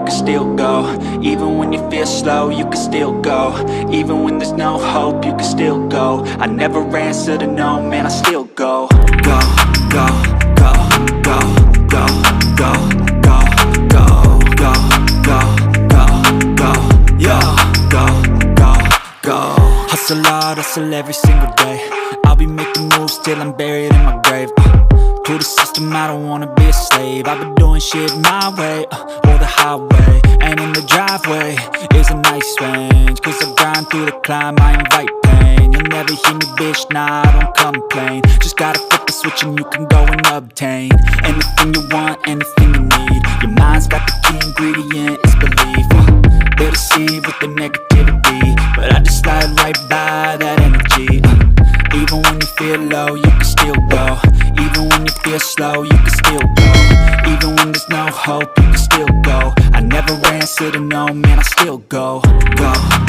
can still go. Even when you feel slow, you can still go. Even when there's no hope, you can still go. I never answer to no, man, I still go. Go, go, go, go, go, go, go, go, go, go, go, go, yo, go, go, go. Hustle hard, hustle every single day. I'll be making moves till I'm buried in my grave. To the system, I don't wanna be a slave. I've been doing shit my way, or the highway. And in the driveway is a nice range, cause I grind through the climb, I invite pain. You'll never hear me, bitch, nah, I don't complain. Just gotta flip the switch and you can go and obtain anything you want, anything you need. Your mind's got the key ingredient, it's belief. They'll deceive with the negativity, but I just slide right by that energy. Even when you feel low, you can still go. Even when you feel slow, you can still go. Even when there's no hope, you can still go. I never answer to no, man, I still go. Go.